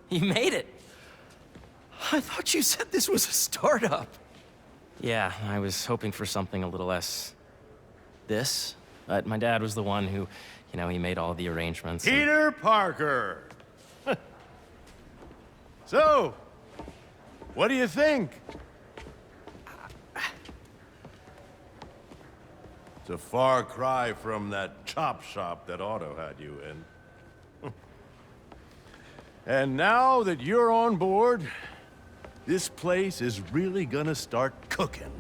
You made it. I thought you said this was a startup. Yeah, I was hoping for something a little less... this. But my dad was the one who, he made all the arrangements. Peter Parker! So, what do you think? It's a far cry from that chop shop that Otto had you in. And now that you're on board, this place is really gonna start cooking.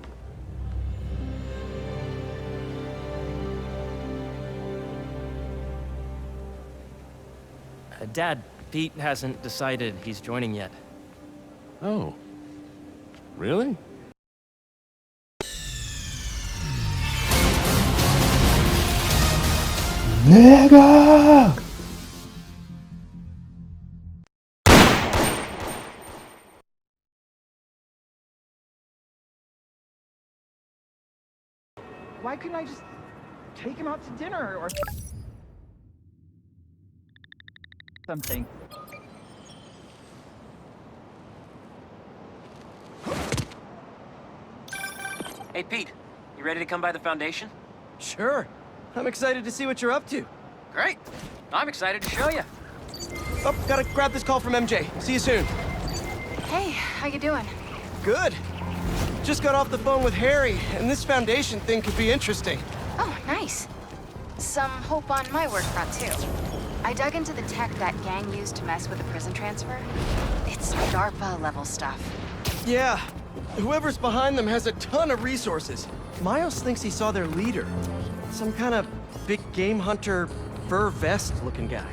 Dad, Pete hasn't decided he's joining yet. Oh. Really? Nigga! Why couldn't I just take him out to dinner or something? Hey, Pete, you ready to come by the Foundation? Sure. I'm excited to see what you're up to. Great. I'm excited to show you. Oh, gotta grab this call from MJ. See you soon. Hey, how you doing? Good. Just got off the phone with Harry, and this Foundation thing could be interesting. Oh, nice. Some hope on my work front, too. I dug into the tech that gang used to mess with the prison transfer. It's DARPA-level stuff. Yeah. Whoever's behind them has a ton of resources. Miles thinks he saw their leader. Some kind of big game hunter, fur vest-looking guy.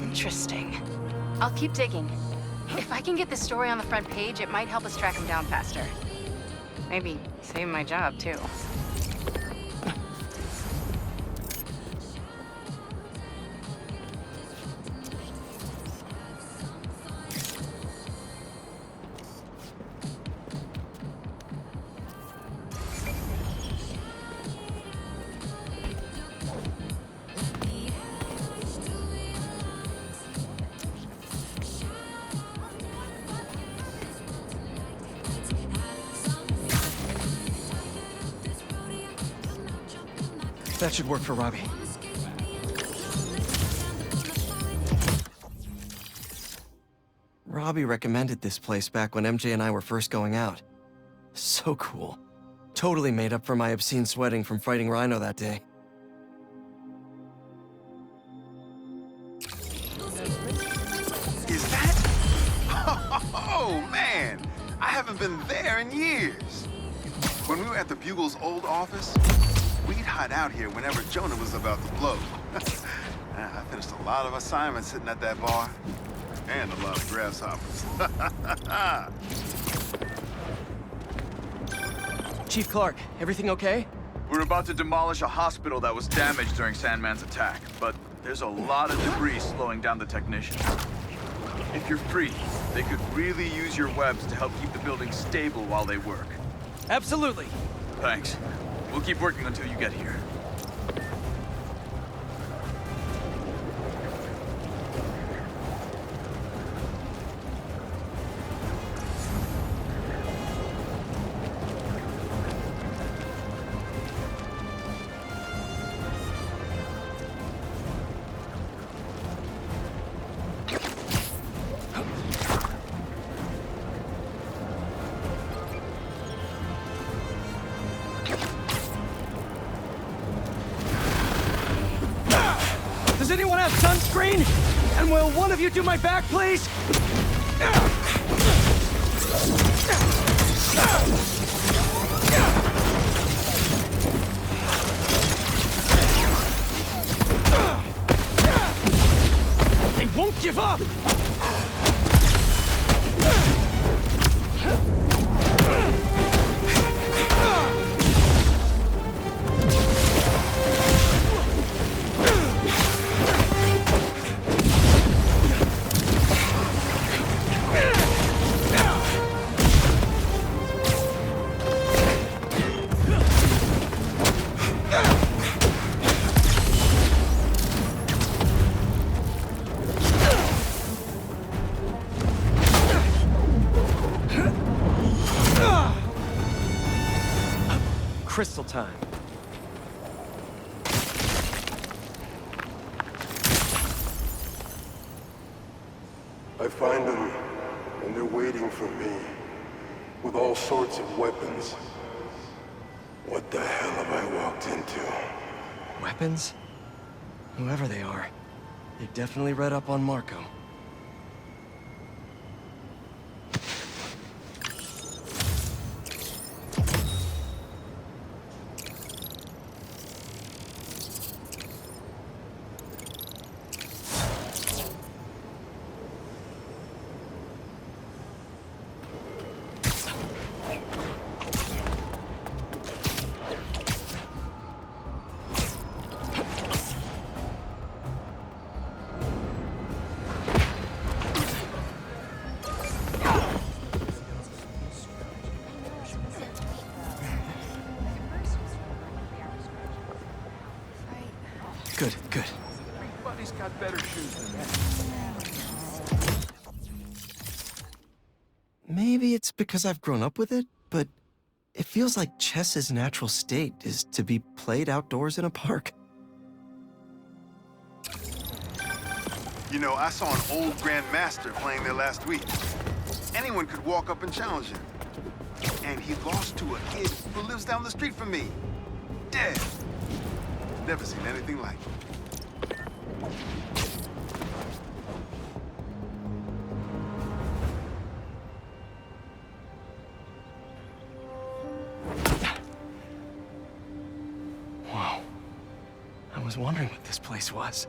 Interesting. I'll keep digging. If I can get the story on the front page, it might help us track him down faster. Maybe save my job, too. That should work for Robbie. Robbie recommended this place back when MJ and I were first going out. So cool. Totally made up for my obscene sweating from fighting Rhino that day. Is that? Oh, man! I haven't been there in years. When we were at the Bugle's old office, we'd hide out here whenever Jonah was about to blow. I finished a lot of assignments sitting at that bar. And a lot of grasshoppers. Chief Clark, everything okay? We're about to demolish a hospital that was damaged during Sandman's attack, but there's a lot of debris slowing down the technicians. If you're free, they could really use your webs to help keep the building stable while they work. Absolutely. Thanks. We'll keep working until you get here. Does anyone have sunscreen? And will one of you do my back, please? They won't give up! crystal time. I find them, and they're waiting for me, with all sorts of weapons. What the hell have I walked into? Weapons? Whoever they are, they definitely read up on Marco. Good, good. Buddy's got better shoes than that. Maybe it's because I've grown up with it, but it feels like chess's natural state is to be played outdoors in a park. You know, I saw an old grandmaster playing there last week. Anyone could walk up and challenge him. And he lost to a kid who lives down the street from me. Dead. Never seen anything like it. Whoa. I was wondering what this place was.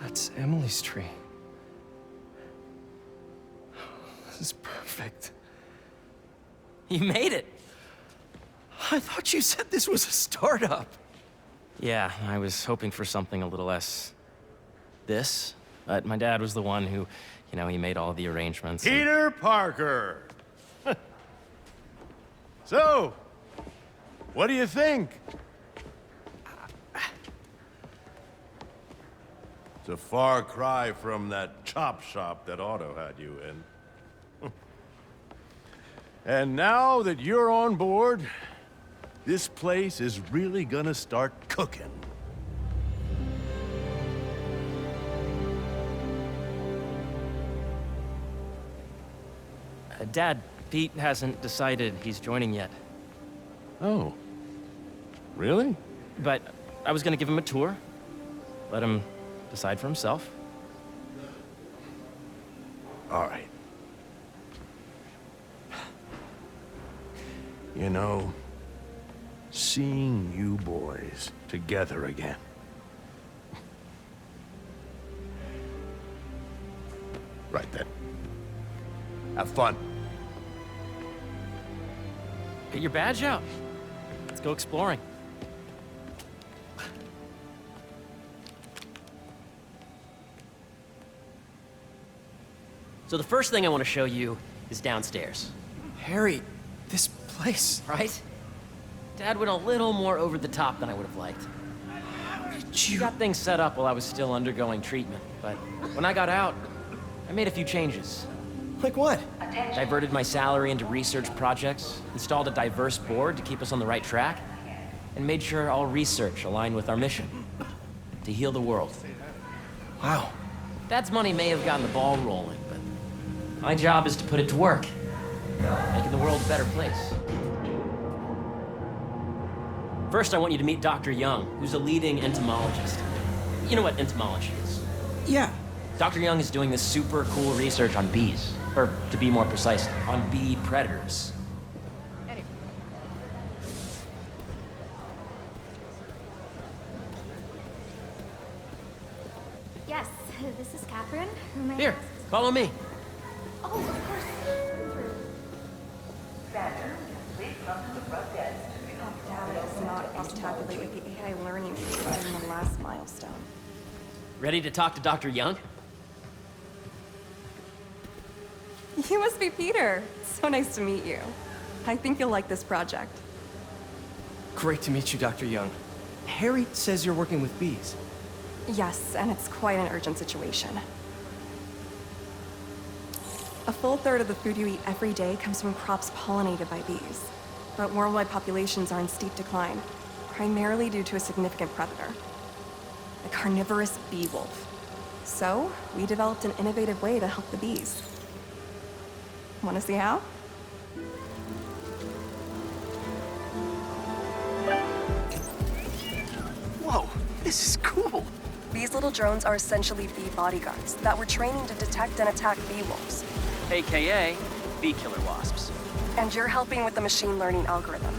That's Emily's tree. This is perfect. You made it! I thought you said this was a startup. Yeah, I was hoping for something a little less... this. But my dad was the one who, he made all the arrangements. and- Peter Parker! So, what do you think? It's a far cry from that chop shop that Otto had you in. And now that you're on board, this place is really gonna start cooking. Dad, Pete hasn't decided he's joining yet. Oh. Really? But I was gonna give him a tour. Let him decide for himself. All right. You know, seeing you boys together again. Right then. Have fun. Get your badge out. Let's go exploring. So the first thing I want to show you is downstairs, Harry, this place. right? Dad went a little more over the top than I would have liked. He got things set up while I was still undergoing treatment, but when I got out, I made a few changes. Like what? Diverted my salary into research projects, installed a diverse board to keep us on the right track, and made sure all research aligned with our mission, to heal the world. Wow. Dad's money may have gotten the ball rolling, but my job is to put it to work, making the world a better place. First, I want you to meet Dr. Young, who's a leading entomologist. You know what entomology is? Yeah. Dr. Young is doing this super cool research on bees, or to be more precise, on bee predators. Yes, this is Catherine. Who may I Here, ask? follow me. Oh, of course. Data is not able to tabulate with the AI learning in the last milestone. Ready to talk to Dr. Young? You must be Peter. So nice to meet you. I think you'll like this project. Great to meet you, Dr. Young. Harry says you're working with bees. Yes, and it's quite an urgent situation. A full third of the food you eat every day comes from crops pollinated by bees. But worldwide populations are in steep decline, primarily due to a significant predator, a carnivorous bee wolf. So, we developed an innovative way to help the bees. Want to see how? Whoa, this is cool. These little drones are essentially bee bodyguards that we're training to detect and attack bee wolves. AKA bee killer wasps. And you're helping with the machine learning algorithm.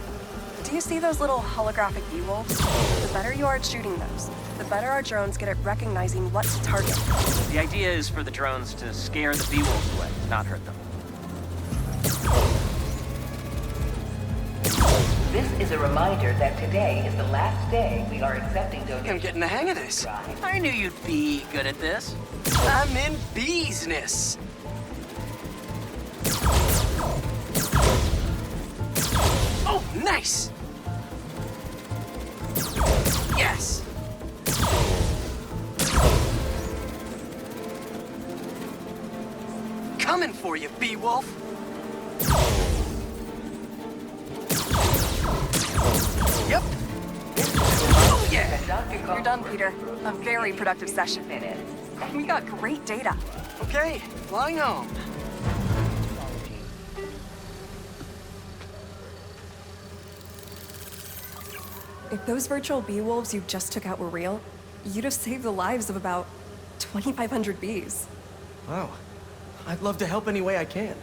Do you see those little holographic bee wolves? The better you are at shooting those, the better our drones get at recognizing what to target. The idea is for the drones to scare the bee wolves away, not hurt them. This is a reminder that today is the last day we are accepting donations. I'm getting the hang of this. I knew you'd be good at this. I'm in business. Oh, nice! Yes! Coming for you, Beewolf! Yep! Oh, yeah! You're done, Peter. A very productive session. We got great data. Okay, flying home. If those virtual bee wolves you just took out were real, you'd have saved the lives of about 2,500 bees. Wow. I'd love to help any way I can.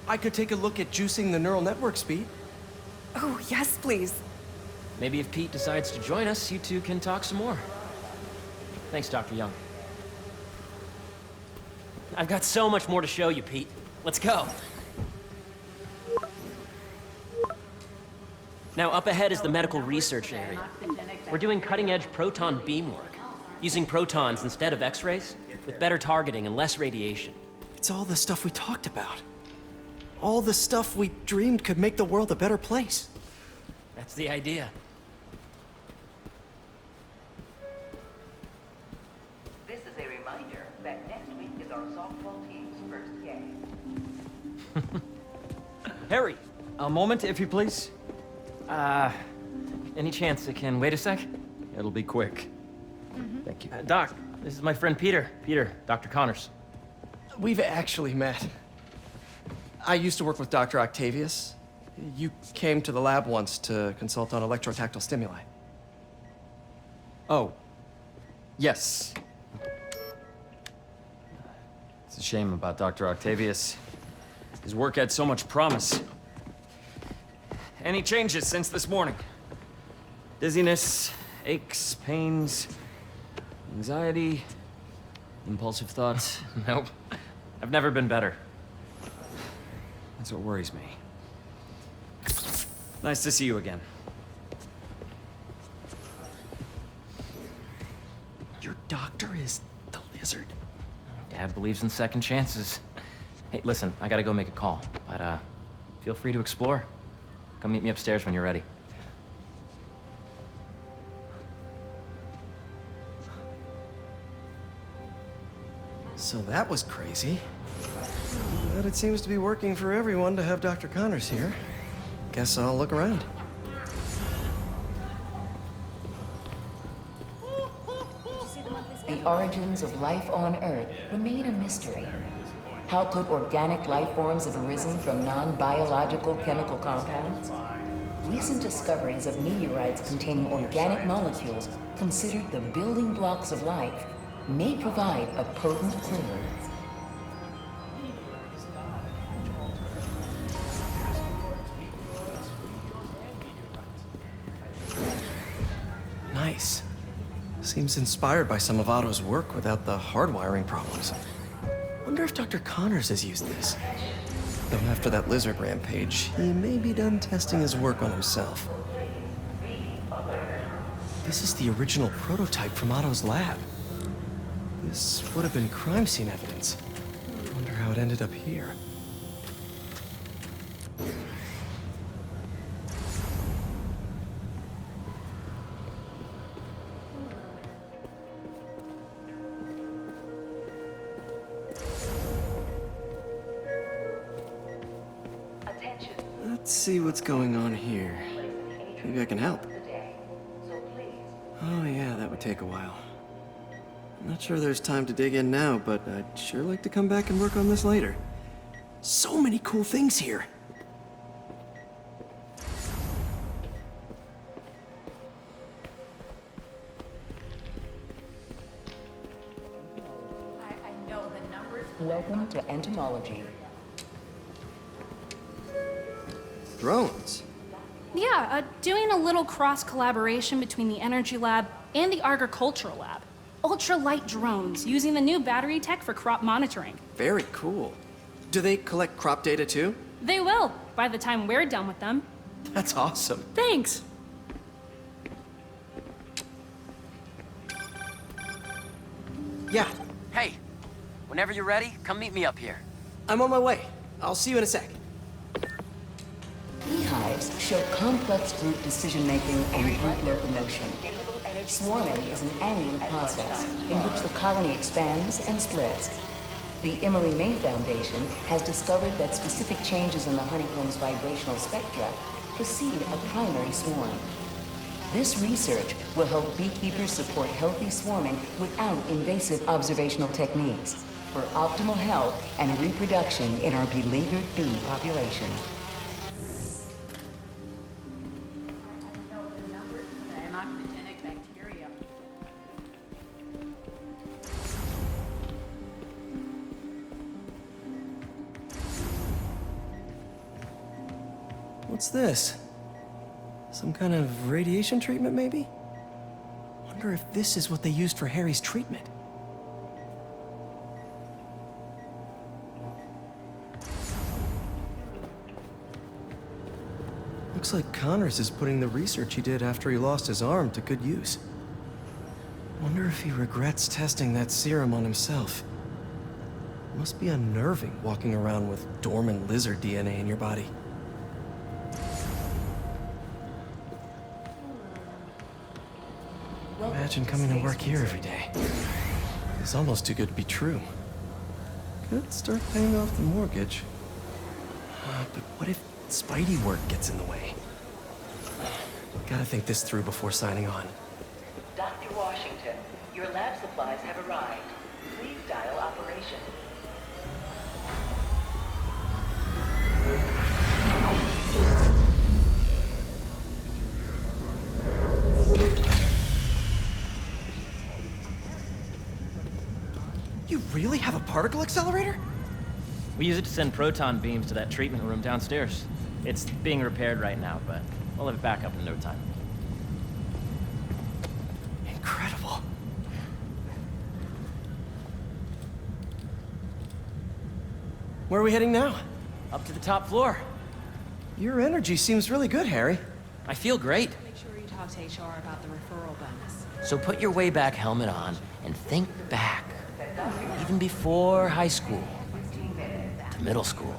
I could take a look at juicing the neural network speed. Oh, yes, please. Maybe if Pete decides to join us, you two can talk some more. Thanks, Dr. Young. I've got so much more to show you, Pete. Let's go. Now, up ahead is the medical research area. We're doing cutting-edge proton beam work, using protons instead of X-rays, with better targeting and less radiation. It's all the stuff we talked about. All the stuff we dreamed could make the world a better place. That's the idea. This is a reminder that next week is our softball team's first game. Harry, a moment, if you please. Any chance it can wait a sec? It'll be quick. Thank you. Doc, this is my friend Peter. Peter, Dr. Connors. We've actually met. I used to work with Dr. Octavius. You came to the lab once to consult on electrotactile stimuli. Oh. Yes. It's a shame about Dr. Octavius. His work had so much promise. Any changes since this morning? Dizziness, aches, pains, anxiety, impulsive thoughts? Nope. I've never been better. That's what worries me. Nice to see you again. Your doctor is the lizard. Dad believes in second chances. Hey, listen, I gotta go make a call, but feel free to explore. Come meet me upstairs when you're ready. So that was crazy. But it seems to be working for everyone to have Dr. Connors here. Guess I'll look around. The origins of life on Earth remain a mystery. How could organic life forms have arisen from non-biological chemical compounds? Recent discoveries of meteorites containing organic molecules considered the building blocks of life may provide a potent clue. Nice. Seems inspired by some of Otto's work without the hardwiring problems. Wonder if Dr. Connors has used this. Though after that lizard rampage, he may be done testing his work on himself. This is the original prototype from Otto's lab. This would have been crime scene evidence. Wonder how it ended up here. Let's see what's going on here. Maybe I can help. Oh yeah, that would take a while. I'm not sure there's time to dig in now, but I'd sure like to come back and work on this later. So many cool things here. Welcome to entomology. Drones? Yeah, doing a little cross-collaboration between the Energy Lab and the Agricultural Lab. Ultralight drones, using the new battery tech for crop monitoring. Very cool. Do they collect crop data too? They will, by the time we're done with them. That's awesome. Thanks. Yeah, Hey, whenever you're ready, come meet me up here. I'm on my way. I'll see you in a sec. Beehives show complex group decision-making and group locomotion. Swarming is an annual process in which the colony expands and splits. The Emily May Foundation has discovered that specific changes in the honeycomb's vibrational spectra precede a primary swarm. This research will help beekeepers support healthy swarming without invasive observational techniques for optimal health and reproduction in our beleaguered bee population. What's this? Some kind of radiation treatment, maybe? Wonder if this is what they used for Harry's treatment. Looks like Connors is putting the research he did after he lost his arm to good use. Wonder if he regrets testing that serum on himself. Must be unnerving walking around with dormant lizard DNA in your body. Imagine coming to work here every day. It's almost too good to be true. Could start paying off the mortgage. But what if Spidey work gets in the way? Gotta think this through before signing on. Dr. Washington, your lab supplies have arrived. Please dial operation. You really have a particle accelerator? We use it to send proton beams to that treatment room downstairs. It's being repaired right now, but we'll have it back up in no time. Incredible. Where are we heading now? Up to the top floor. Your energy seems really good, Harry. I feel great. Make sure you talk to HR about the referral bonus. So put your way back helmet on and think back. Even before high school. To middle school.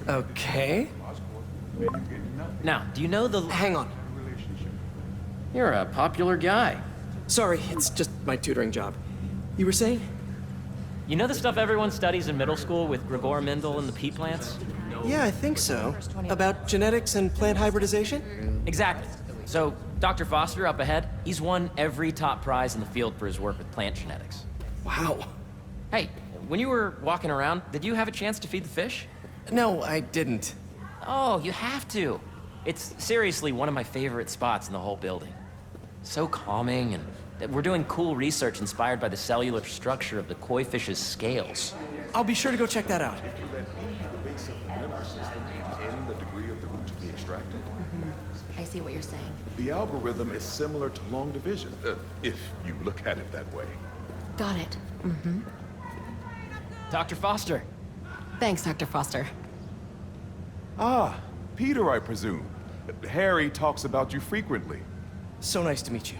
Okay. Now, do you know the... Hang on. You're a popular guy. Sorry, it's just my tutoring job. You were saying? You know the stuff everyone studies in middle school with Gregor Mendel and the pea plants? Yeah, I think so. About genetics and plant hybridization? Exactly. So, Dr. Foster up ahead, he's won every top prize in the field for his work with plant genetics. Wow. Hey, when you were walking around, did you have a chance to feed the fish? No, I didn't. Oh, you have to. It's seriously one of my favorite spots in the whole building. So calming, and we're doing cool research inspired by the cellular structure of the koi fish's scales. I'll be sure to go check that out. I see what you're saying. The algorithm is similar to long division, if you look at it that way. Got it. Mm-hmm. Dr. Foster. Thanks, Dr. Foster. Ah, Peter, I presume. Harry talks about you frequently. So nice to meet you.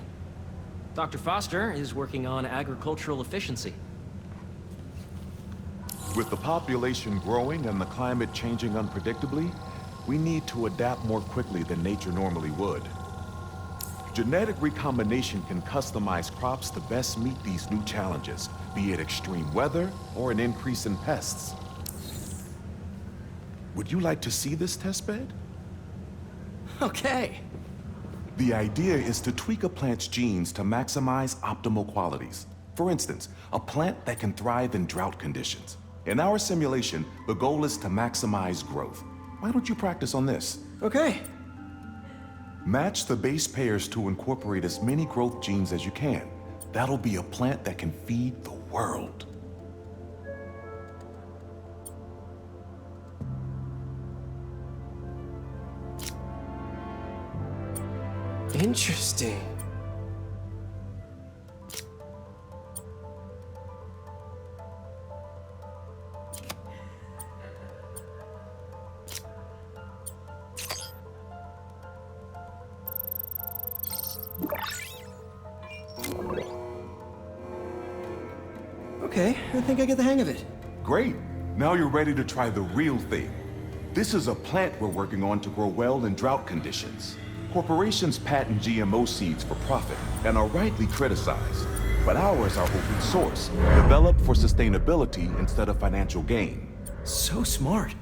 Dr. Foster is working on agricultural efficiency. With the population growing and the climate changing unpredictably, we need to adapt more quickly than nature normally would. Genetic recombination can customize crops to best meet these new challenges, be it extreme weather or an increase in pests. Would you like to see this testbed? Okay. The idea is to tweak a plant's genes to maximize optimal qualities. For instance, a plant that can thrive in drought conditions. In our simulation, the goal is to maximize growth. Why don't you practice on this? Okay. Match the base pairs to incorporate as many growth genes as you can. That'll be a plant that can feed the world. Interesting. Okay, I think I get the hang of it. Great. Now you're ready to try the real thing. This is a plant we're working on to grow well in drought conditions. Corporations patent GMO seeds for profit and are rightly criticized. But ours are open source, developed for sustainability instead of financial gain. So smart.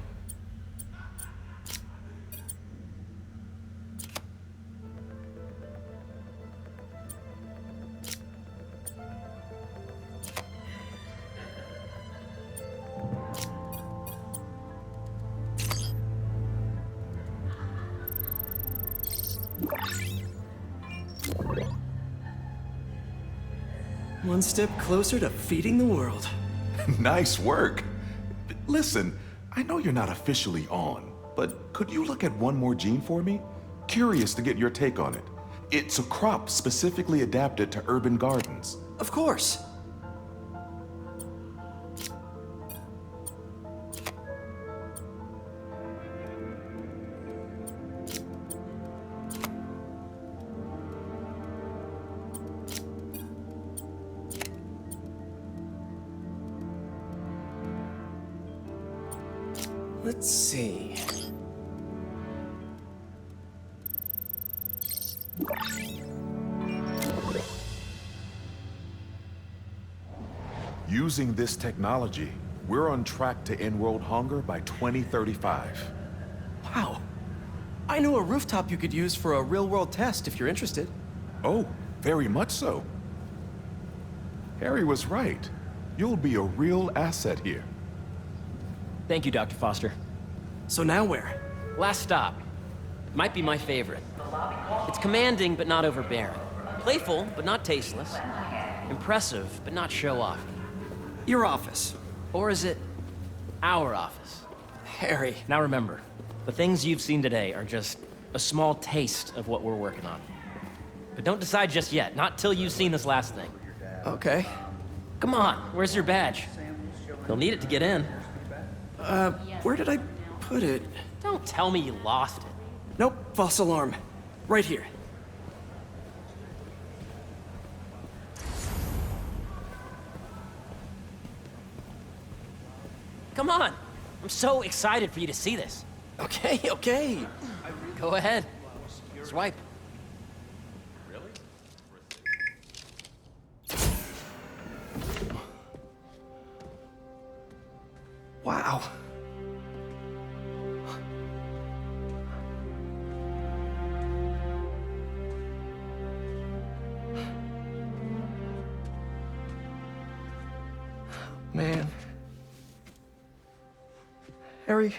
One step closer to feeding the world. Nice work. Listen, I know you're not officially on, but could you look at one more gene for me? Curious to get your take on it. It's a crop specifically adapted to urban gardens. Of course. Let's see. Using this technology, we're on track to end world hunger by 2035. Wow. I know a rooftop you could use for a real-world test if you're interested. Oh, very much so. Harry was right. You'll be a real asset here. Thank you, Dr. Foster. So now where? Last stop. Might be my favorite. It's commanding, but not overbearing. Playful, but not tasteless. Impressive, but not show-off. Your office. Or is it our office? Harry. Now remember, the things you've seen today are just a small taste of what we're working on. But don't decide just yet, not till you've seen this last thing. Okay. Come on, where's your badge? You'll need it to get in. Where did I put it? Don't tell me you lost it. Nope, false alarm. Right here. Come on! I'm so excited for you to see this. Okay, okay. Go ahead. Swipe. Wow. Man. Harry.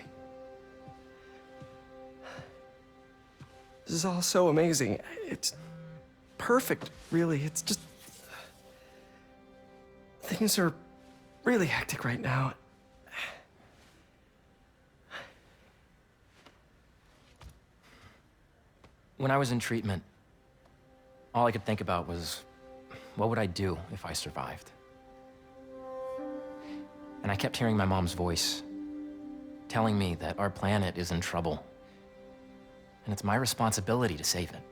This is all so amazing. It's perfect, really. It's just... Things are really hectic right now. When I was in treatment, all I could think about was, what would I do if I survived? And I kept hearing my mom's voice, telling me that our planet is in trouble, and it's my responsibility to save it.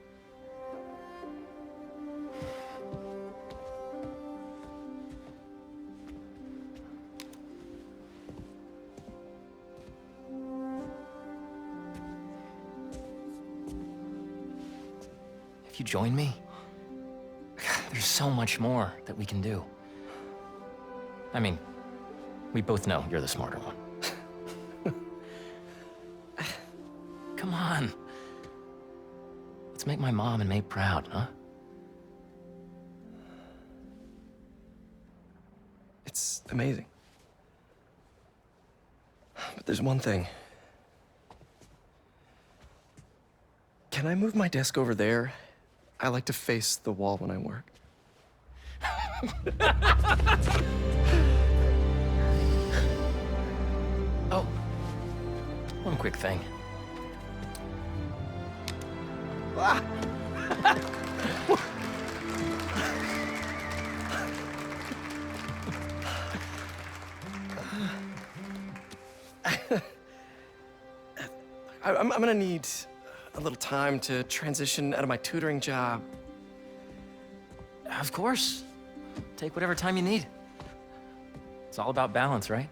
you join me? There's so much more that we can do. I mean, we both know you're the smarter one. Come on. Let's make my mom and May proud, huh? It's amazing. But there's one thing. Can I move my desk over there? I like to face the wall when I work. Oh, one quick thing. Ah! I'm gonna need a little time to transition out of my tutoring job. Of course. Take whatever time you need. It's all about balance, right?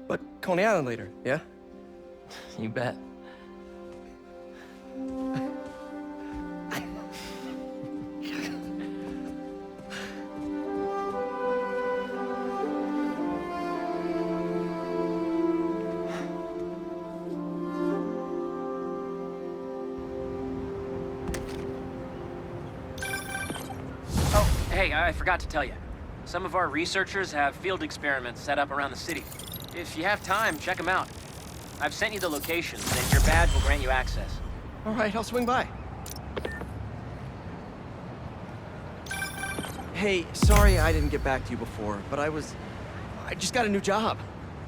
But Coney Island later, yeah? You bet. Hey, I forgot to tell you. Some of our researchers have field experiments set up around the city. If you have time, check them out. I've sent you the locations, and your badge will grant you access. All right, I'll swing by. Hey, sorry I didn't get back to you before, but I just got a new job.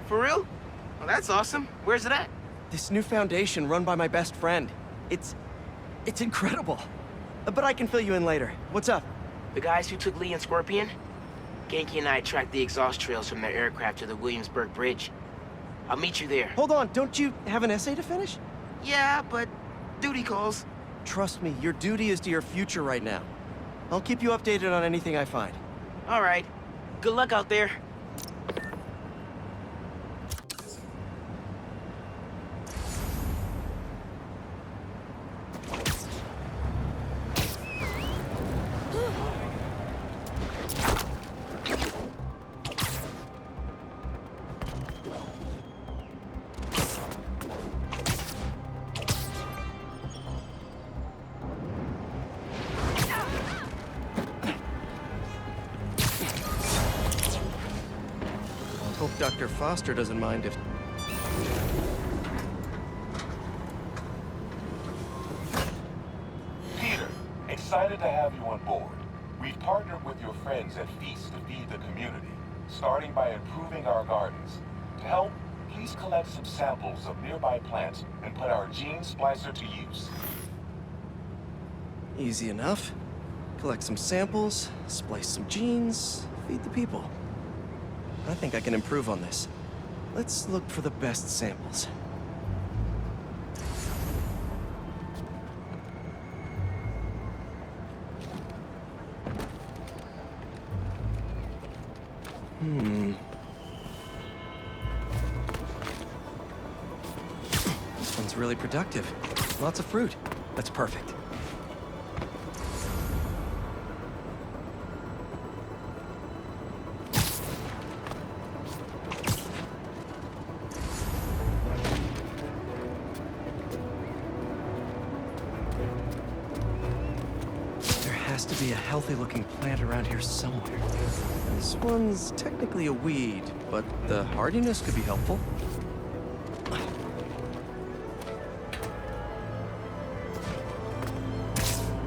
For real? Well, that's awesome. Where's it at? This new foundation run by my best friend. It's incredible. But I can fill you in later. What's up? The guys who took Lee and Scorpion? Genki and I tracked the exhaust trails from their aircraft to the Williamsburg Bridge. I'll meet you there. Hold on, don't you have an essay to finish? Yeah, but duty calls. Trust me, your duty is to your future right now. I'll keep you updated on anything I find. All right. Good luck out there. Hope Dr. Foster doesn't mind if... Peter, excited to have you on board. We've partnered with your friends at Feast to feed the community, starting by improving our gardens. To help, please collect some samples of nearby plants and put our gene splicer to use. Easy enough. Collect some samples, splice some genes, feed the people. I think I can improve on this. Let's look for the best samples. This one's really productive. Lots of fruit. That's perfect. To be a healthy-looking plant around here somewhere. This one's technically a weed, but the hardiness could be helpful.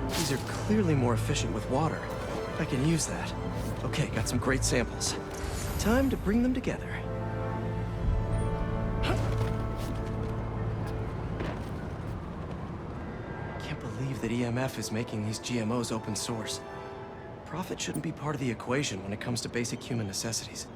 These are clearly more efficient with water. I can use that. Okay, got some great samples. Time to bring them together. That EMF is making these GMOs open source. Profit shouldn't be part of the equation when it comes to basic human necessities.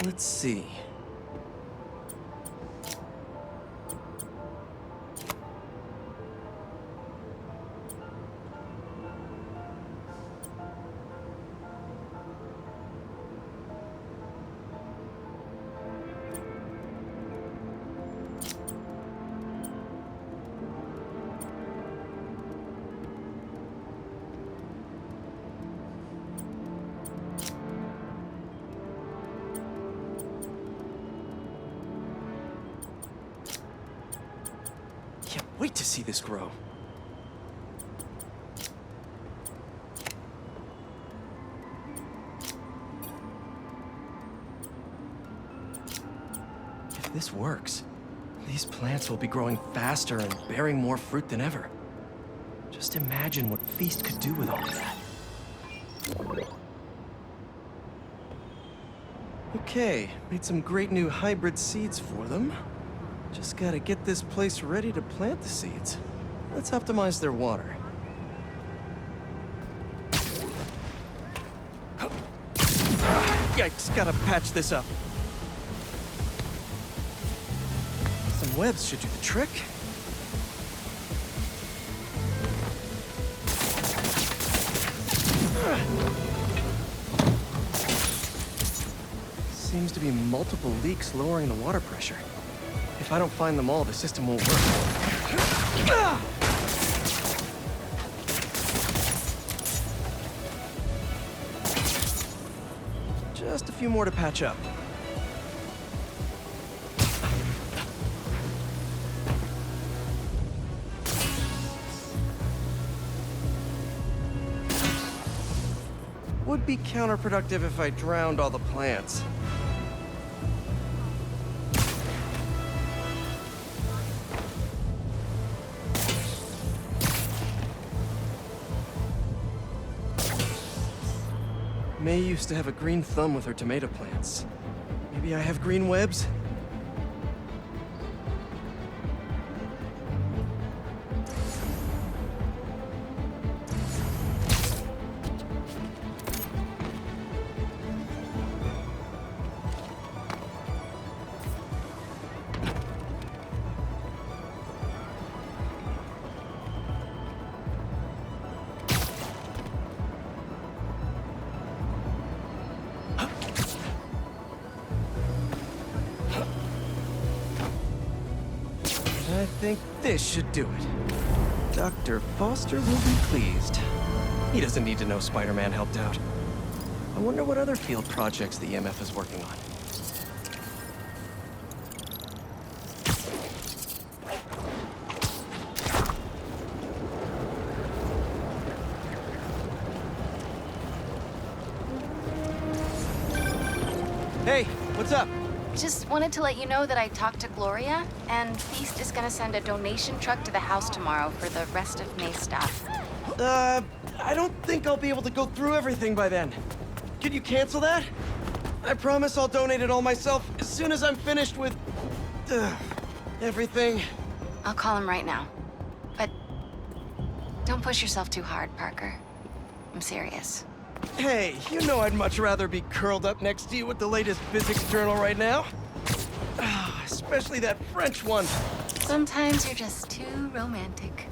Let's see. Can't wait to see this grow. If this works, these plants will be growing faster and bearing more fruit than ever. Just imagine what Feast could do with all of that. Okay, made some great new hybrid seeds for them. Just gotta get this place ready to plant the seeds. Let's optimize their water. Yikes, gotta patch this up. Some webs should do the trick. Seems to be multiple leaks lowering the water pressure. If I don't find them all, the system won't work. Just a few more to patch up. Would be counterproductive if I drowned all the plants. May used to have a green thumb with her tomato plants. Maybe I have green webs? I think this should do it. Dr. Foster will be pleased. He doesn't need to know Spider-Man helped out. I wonder what other field projects the EMF is working on. Hey, what's up? Just wanted to let you know that I talked to Gloria, and Feast is gonna send a donation truck to the house tomorrow for the rest of May's stuff. I don't think I'll be able to go through everything by then. Could you cancel that? I promise I'll donate it all myself as soon as I'm finished with... everything. I'll call him right now. But don't push yourself too hard, Parker. I'm serious. Hey, you know I'd much rather be curled up next to you with the latest physics journal right now. Especially that French one. Sometimes you're just too romantic.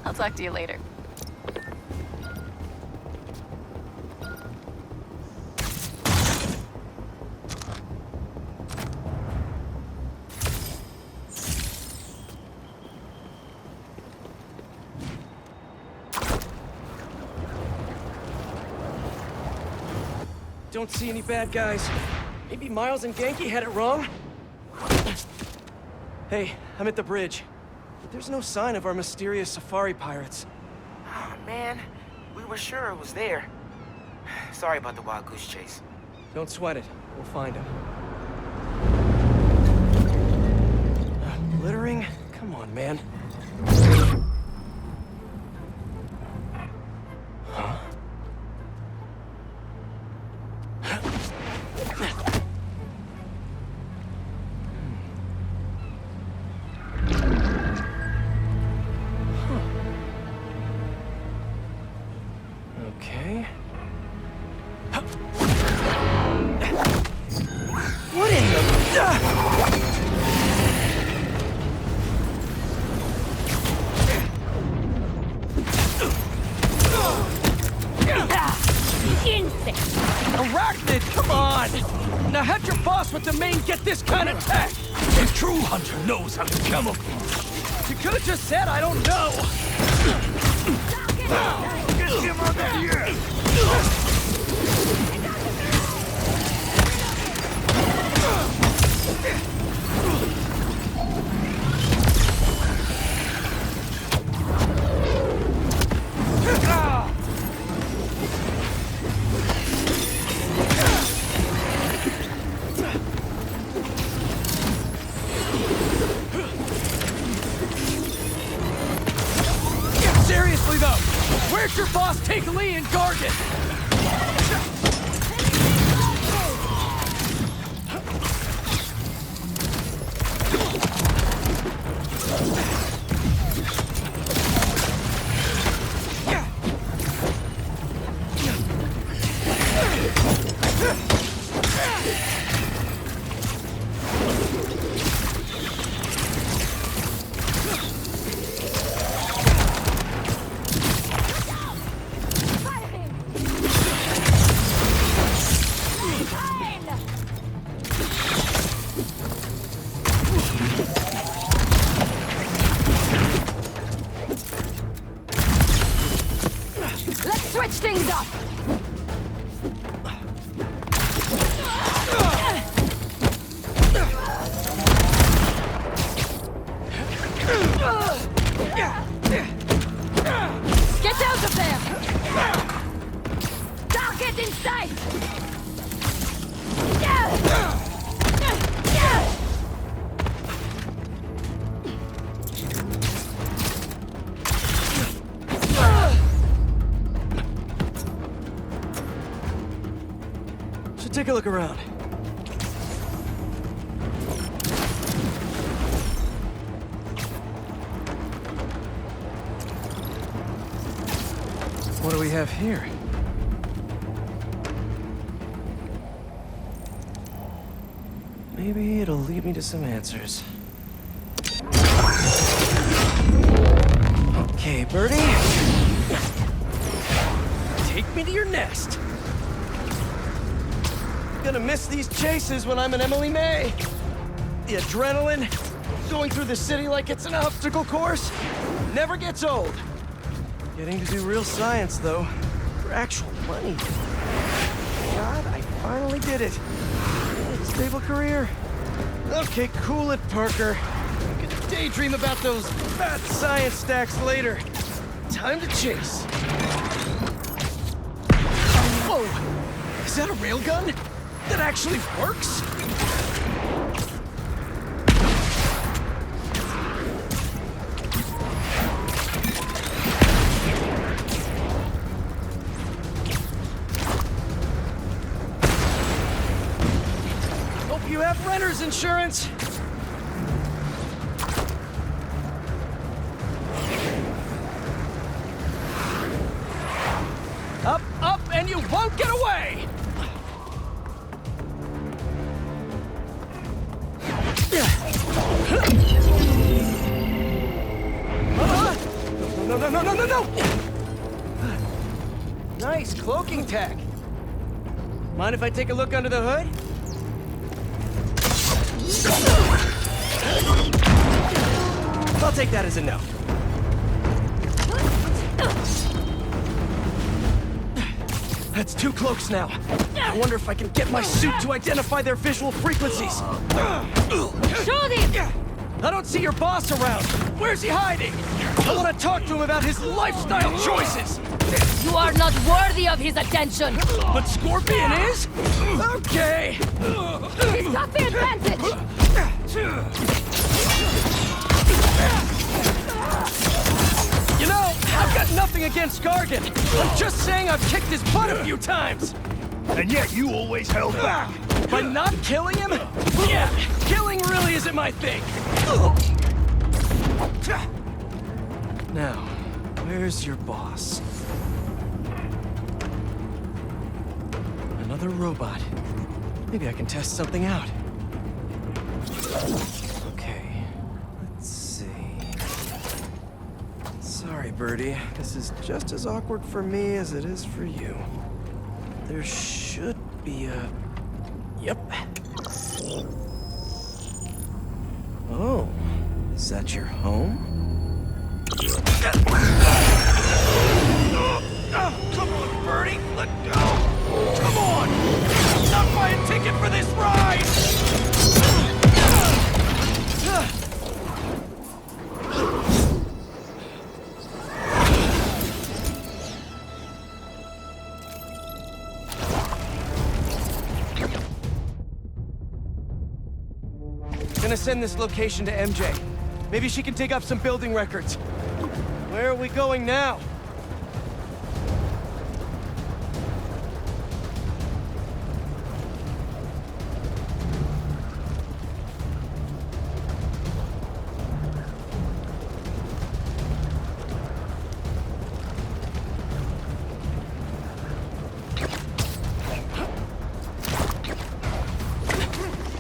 I'll talk to you later. Don't see any bad guys. Maybe Miles and Genki had it wrong? Hey, I'm at the bridge. But there's no sign of our mysterious safari pirates. Oh, man. We were sure it was there. Sorry about the wild goose chase. Don't sweat it. We'll find him. Littering? Come on, man. Huh? Okay. on! Now have your boss with the main get this kind of tech! A true hunter knows how to camouflage. You could have just said I don't know! Get him out of here! Seriously though, where's your boss take Lee and Gargan? Let's switch things up! Get out of there! Target in sight! Should take a look around. What do we have here? Maybe it'll lead me to some answers. Okay, Birdie. Take me to your nest. Gonna miss these chases when I'm an Emily May. The adrenaline, going through the city like it's an obstacle course, never gets old. Getting to do real science, though, for actual money. God, I finally did it. Stable career. Okay, cool it, Parker. I'm gonna daydream about those bad science stacks later. Time to chase. Whoa! Is that a railgun? That actually works? Hope you have renter's insurance. Up, up, and you won't get away! No! Nice cloaking tech. Mind if I take a look under the hood? I'll take that as a no. That's 2 cloaks now. I wonder if I can get my suit to identify their visual frequencies. Shoot him! I don't see your boss around. Where's he hiding? I want to talk to him about his lifestyle choices. You are not worthy of his attention. But Scorpion is? Okay. He's got the advantage. You know, I've got nothing against Gargan. I'm just saying I've kicked his butt a few times. And yet you always held back. By not killing him? Yeah, killing really isn't my thing. Now, where's your boss? Another robot. Maybe I can test something out. Okay, let's see. Sorry, Birdie. This is just as awkward for me as it is for you. There should be a Yep. Oh, is that your home? Come on, Bertie, let go! Come on! Not buy a ticket for this ride! Gonna send this location to MJ. Maybe she can dig up some building records. Where are we going now?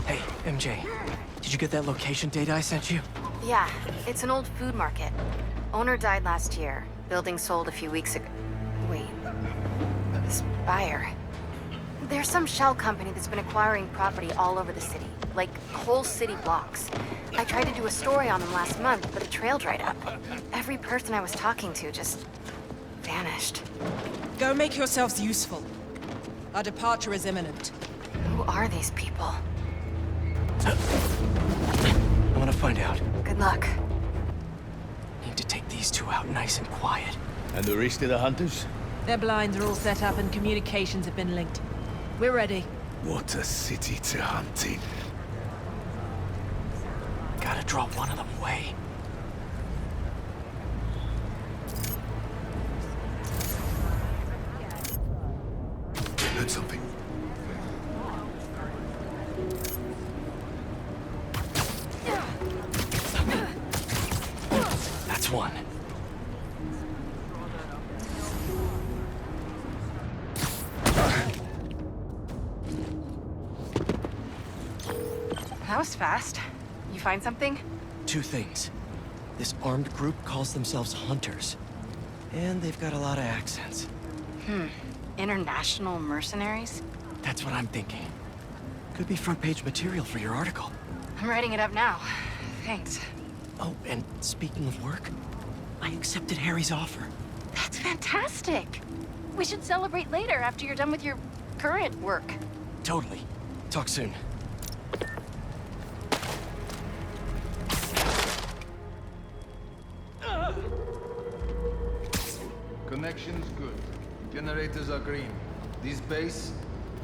Hey, MJ. Did you get that location data I sent you? Yeah, it's an old food market. Owner died last year. Building sold a few weeks ago. Wait. This buyer. There's some shell company that's been acquiring property all over the city. Like, whole city blocks. I tried to do a story on them last month, but the trail dried up. Every person I was talking to just vanished. Go make yourselves useful. Our departure is imminent. Who are these people? I want to find out. Good luck. Need to take these two out nice and quiet. And the rest of the hunters? Their blinds are all set up and communications have been linked. We're ready. What a city to hunt in. Gotta draw one of them away. Heard something. That's one. That was fast. You find something? Two things. This armed group calls themselves Hunters. And they've got a lot of accents. International mercenaries? That's what I'm thinking. Could be front-page material for your article. I'm writing it up now. Thanks. Oh, and speaking of work, I accepted Harry's offer. That's fantastic. We should celebrate later after you're done with your current work. Totally. Talk soon. Connection's good. Generators are green. This base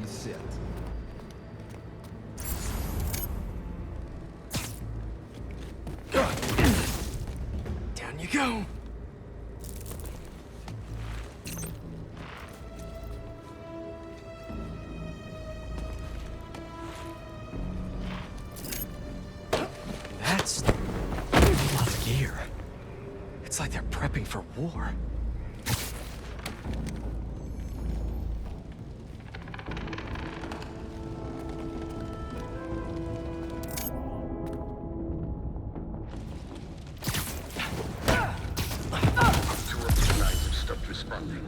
is set. Down you go. That's a lot of gear. It's like they're prepping for war. Responding,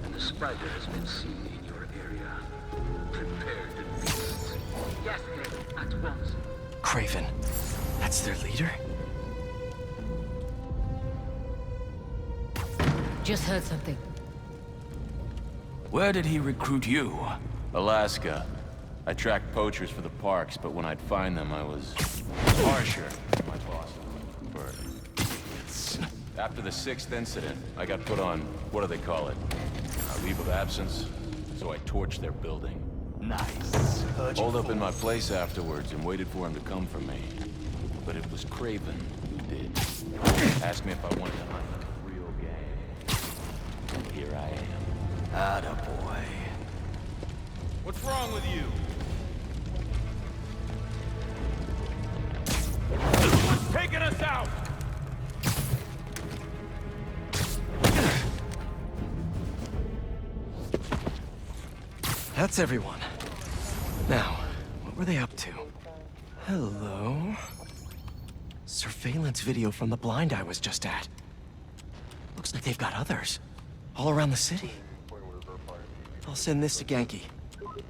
and the spider has been seen in your area. Prepare to feast. Yes, Kraven, at once. Kraven. That's their leader? Just heard something. Where did he recruit you? Alaska. I tracked poachers for the parks, but when I'd find them, I was harsher than my boss. Bird. After the 6th incident, I got put on, what do they call it? A leave of absence. So I torched their building. Nice. Holed up in my place afterwards and waited for him to come for me. But it was Kraven who did. Asked me if I wanted to hunt a real game. And here I am. Attaboy. What's wrong with you? What's taking us out? That's everyone. Now, what were they up to? Hello? Surveillance video from the blind I was just at. Looks like they've got others. All around the city. I'll send this to Genki,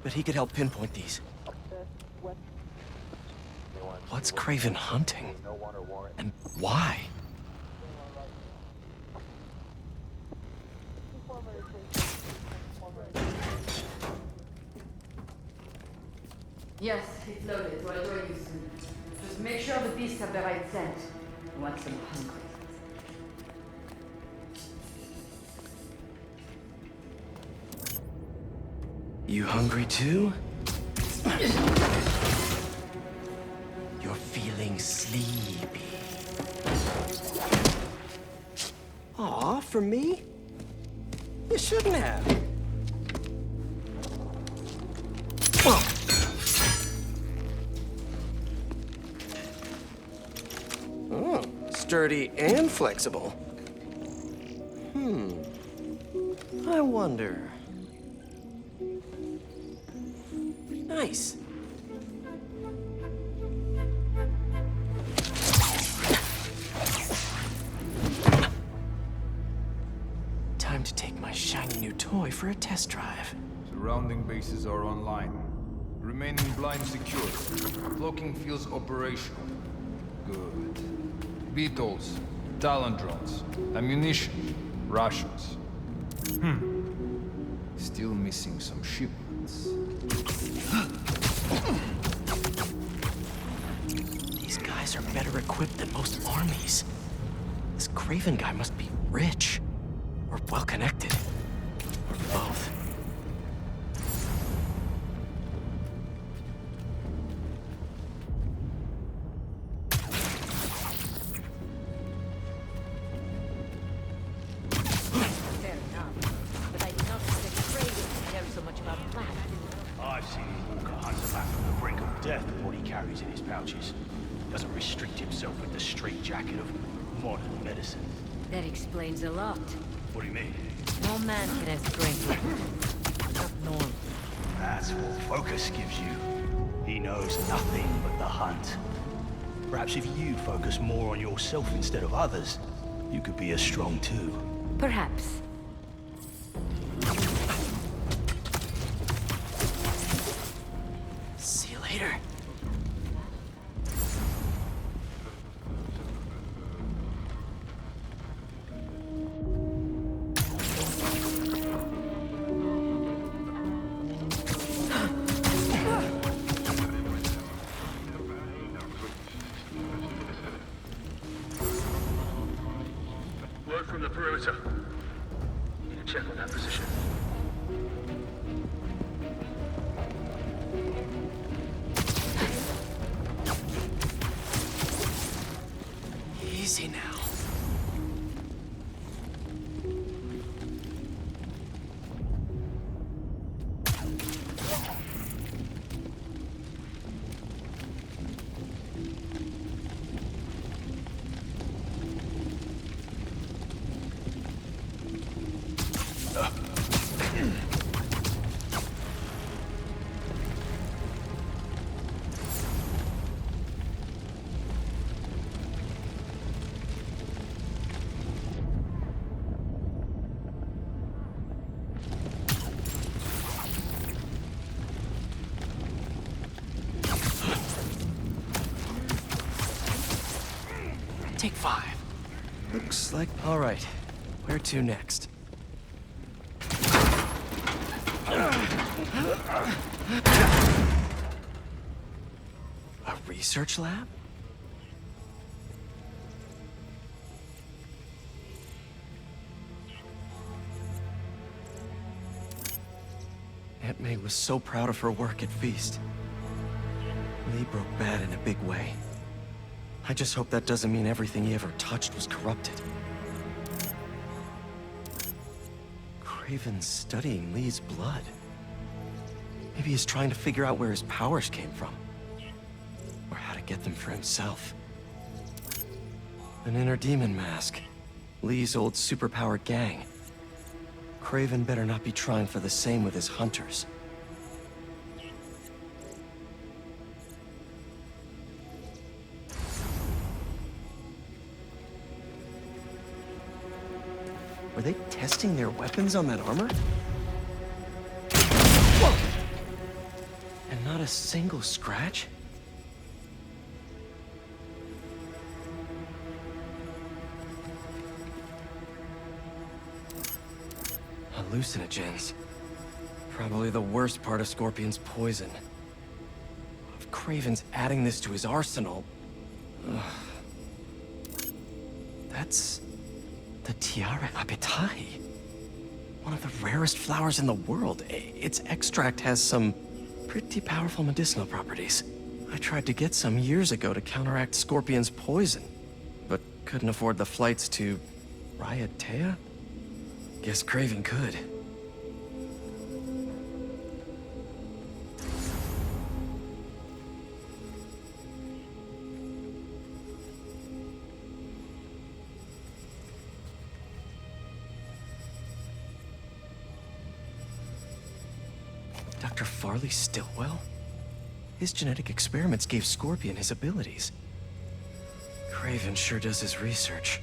but he could help pinpoint these. What's Kraven hunting? And why? Yes, it's loaded. We'll join you soon. Just make sure the beasts have the right scent. I want them hungry. You hungry too? You're feeling sleepy. Aw, for me? You shouldn't have. Oh, sturdy and flexible. I wonder. Nice. Time to take my shiny new toy for a test drive. Surrounding bases are online. Remaining blind secured. Cloaking feels operational. Good. Beetles, Talon drones, ammunition, rations. Still missing some shipments. These guys are better equipped than most armies. This Kraven guy must be rich. Or well-connected. Or both. Fair enough. But I did not expect Kraven to care so much about flat. I've seen him walk a hunter back from the brink of death with what he carries in his pouches. Doesn't restrict himself with the straitjacket of modern medicine. That explains a lot. What do you mean? No man can have strength like that. Not normal. That's what focus gives you. He knows nothing but the hunt. Perhaps if you focus more on yourself instead of others, you could be as strong too. Perhaps. See you later. Word from the perimeter. Need to check on that position. Easy now. Take 5. Looks like... All right. Where to next? A research lab? Aunt May was so proud of her work at Feast. Lee broke bad in a big way. I just hope that doesn't mean everything he ever touched was corrupted. Kraven's studying Lee's blood. Maybe he's trying to figure out where his powers came from. Or how to get them for himself. An inner demon mask. Lee's old superpowered gang. Kraven better not be trying for the same with his hunters. Were they testing their weapons on that armor? Whoa! And not a single scratch? Hallucinogens. Probably the worst part of Scorpion's poison. If Kraven's adding this to his arsenal... Ugh. That's... the Tiara Apetai. One of the rarest flowers in the world. Its extract has some pretty powerful medicinal properties. I tried to get some years ago to counteract Scorpion's poison, but couldn't afford the flights to Raiatea? Guess Kraven could. Dr. Farley Stillwell? His genetic experiments gave Scorpion his abilities. Kraven sure does his research.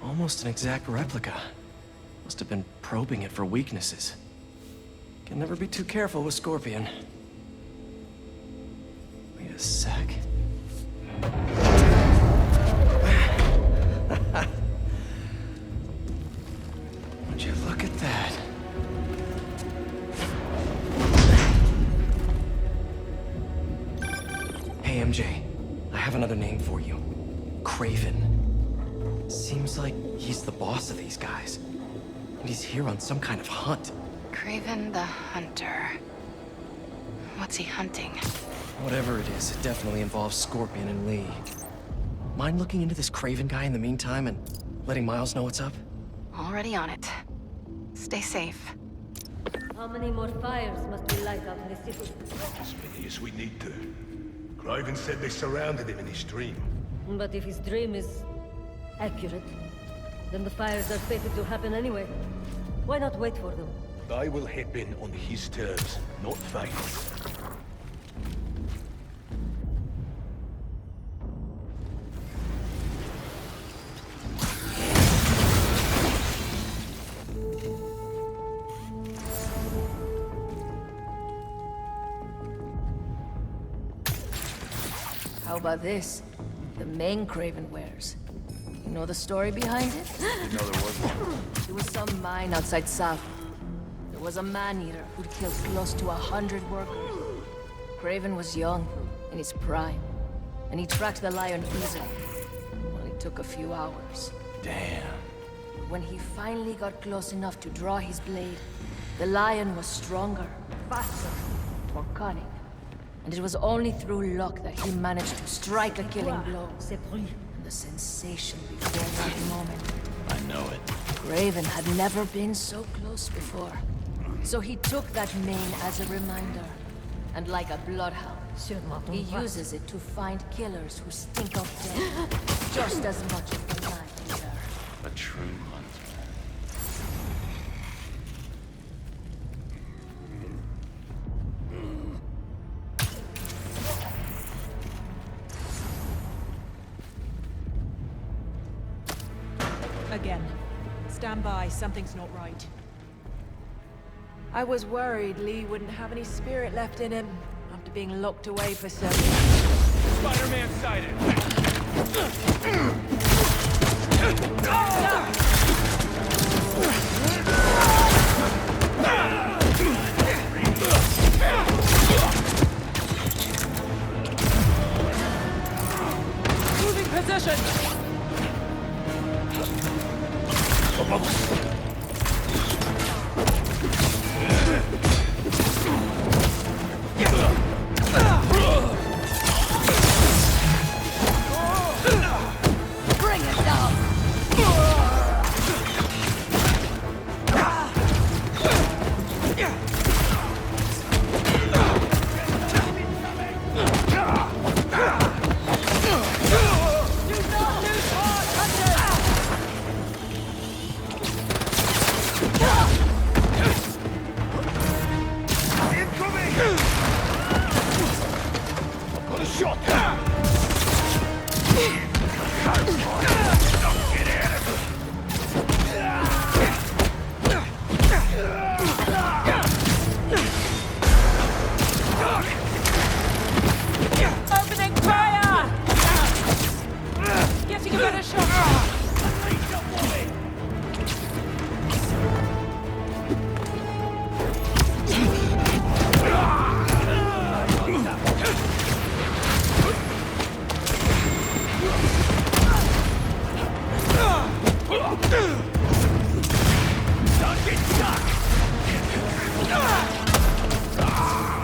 Almost an exact replica. Must have been probing it for weaknesses. Can never be too careful with Scorpion. Wait a sec. Would you look at that? Hey, MJ. I have another name for you. Kraven. Seems like he's the boss of these guys. And he's here on some kind of hunt. Kraven the Hunter. What's he hunting? Whatever it is, it definitely involves Scorpion and Lee. Mind looking into this Kraven guy in the meantime and letting Miles know what's up? Already on it. Stay safe. How many more fires must we light up in the city? As many as we need to. Kraven said they surrounded him in his dream. But if his dream is accurate, then the fires are fated to happen anyway. Why not wait for them? I will hip in on his terms, not fight. How about this? The main Kraven wears. You know the story behind it? Didn't know there was one. There was some mine outside South. There was a man-eater who'd killed close to 100 workers. Kraven was young, in his prime, and he tracked the lion easily. Well, it took a few hours. Damn. When he finally got close enough to draw his blade, the lion was stronger, faster, more cunning. And it was only through luck that he managed to strike a killing blow. And the sensation before that moment. I know it. Kraven had never been so close before. So he took that mane as a reminder. And like a bloodhound, he uses it to find killers who stink of death just as much as the lions are. A true hunter. Again. Stand by, something's not right. I was worried Lee wouldn't have any spirit left in him after being locked away for so long. Spider-Man sighted! Bring it down! Opening fire! Getting a better shot.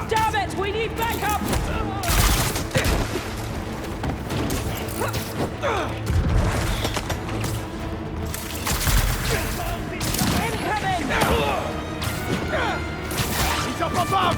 Damn it! We need backup! Incoming! He's up above!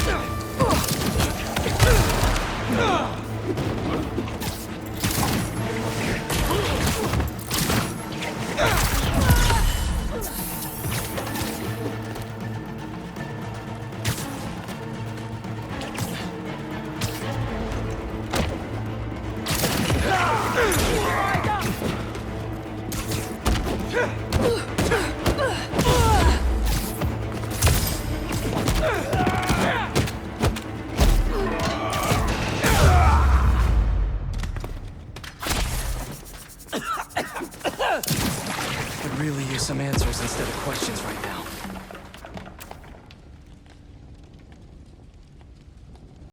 Could really use some answers instead of questions right now.